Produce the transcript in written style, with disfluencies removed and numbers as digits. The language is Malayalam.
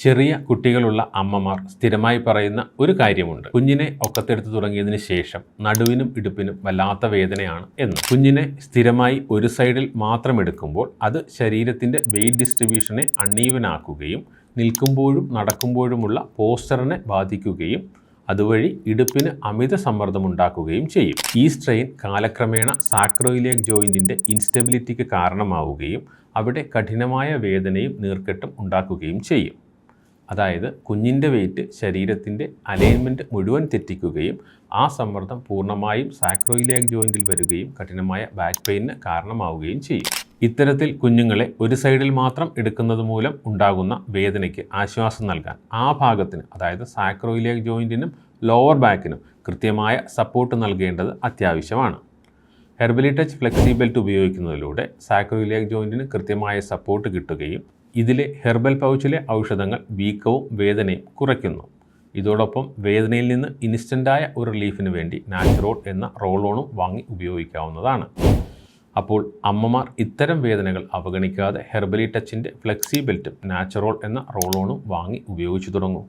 ചെറിയ കുട്ടികളുള്ള അമ്മമാർ സ്ഥിരമായി പറയുന്ന ഒരു കാര്യമുണ്ട്. കുഞ്ഞിനെ ഒക്കത്തെടുത്ത് തുടങ്ങിയതിന് ശേഷം നടുവിനും ഇടുപ്പിനും വല്ലാത്ത വേദനയാണ് എന്ന്. കുഞ്ഞിനെ സ്ഥിരമായി ഒരു സൈഡിൽ മാത്രം എടുക്കുമ്പോൾ അത് ശരീരത്തിൻ്റെ വെയ്റ്റ് ഡിസ്ട്രിബ്യൂഷനെ അൺഈവനാക്കുകയും നിൽക്കുമ്പോഴും നടക്കുമ്പോഴുമുള്ള പോസ്ചറിനെ ബാധിക്കുകയും അതുവഴി ഇടുപ്പിന് അമിത സമ്മർദ്ദമുണ്ടാക്കുകയും ചെയ്യും. ഈ സ്ട്രെയിൻ കാലക്രമേണ സാക്രോയിലിയക് ജോയിൻറ്റിൻ്റെ ഇൻസ്റ്റബിലിറ്റിക്ക് കാരണമാവുകയും അവിടെ കഠിനമായ വേദനയും നീർക്കെട്ടും ഉണ്ടാക്കുകയും ചെയ്യും. അതായത് കുഞ്ഞിൻ്റെ വെയിറ്റ് ശരീരത്തിൻ്റെ അലൈൻമെൻറ്റ് മുഴുവൻ തെറ്റിക്കുകയും ആ സമ്മർദ്ദം പൂർണ്ണമായും സാക്രോയിലിയക് ജോയിൻറ്റിൽ വരികയും കഠിനമായ ബാക്ക് പെയിനിന് കാരണമാവുകയും ചെയ്യും. ഇത്തരത്തിൽ കുഞ്ഞുങ്ങളെ ഒരു സൈഡിൽ മാത്രം എടുക്കുന്നത് മൂലം ഉണ്ടാകുന്ന വേദനയ്ക്ക് ആശ്വാസം നൽകാൻ ആ ഭാഗത്തിന്, അതായത് സാക്രോയിലിയക് ജോയിൻറ്റിനും ലോവർ ബാക്കിനും കൃത്യമായ സപ്പോർട്ട് നൽകേണ്ടത് അത്യാവശ്യമാണ്. ഹെർബലി ടച്ച് ഫ്ലെക്സി ബെൽറ്റ് ഉപയോഗിക്കുന്നതിലൂടെ സാക്രോയിലിയക് ജോയിൻറ്റിന് കൃത്യമായ സപ്പോർട്ട് കിട്ടുകയും ഇതിലെ ഹെർബൽ പൗച്ചിലെ ഔഷധങ്ങൾ വീക്കവും വേദനയും കുറയ്ക്കുന്നു. ഇതോടൊപ്പം വേദനയിൽ നിന്ന് ഇൻസ്റ്റൻ്റായ ഒരു റിലീഫിന് വേണ്ടി നാച്ചുറോൾ എന്ന റോൾ ഓണും വാങ്ങി ഉപയോഗിക്കാവുന്നതാണ്. അപ്പോൾ അമ്മമാർ ഇത്തരം വേദനകൾ അവഗണിക്കാതെ ഹെർബലി ടച്ചിൻ്റെ ഫ്ലെക്സി ബെൽറ്റും നാച്ചുറോൾ എന്ന റോൾ ഓണും വാങ്ങി ഉപയോഗിച്ചു തുടങ്ങും.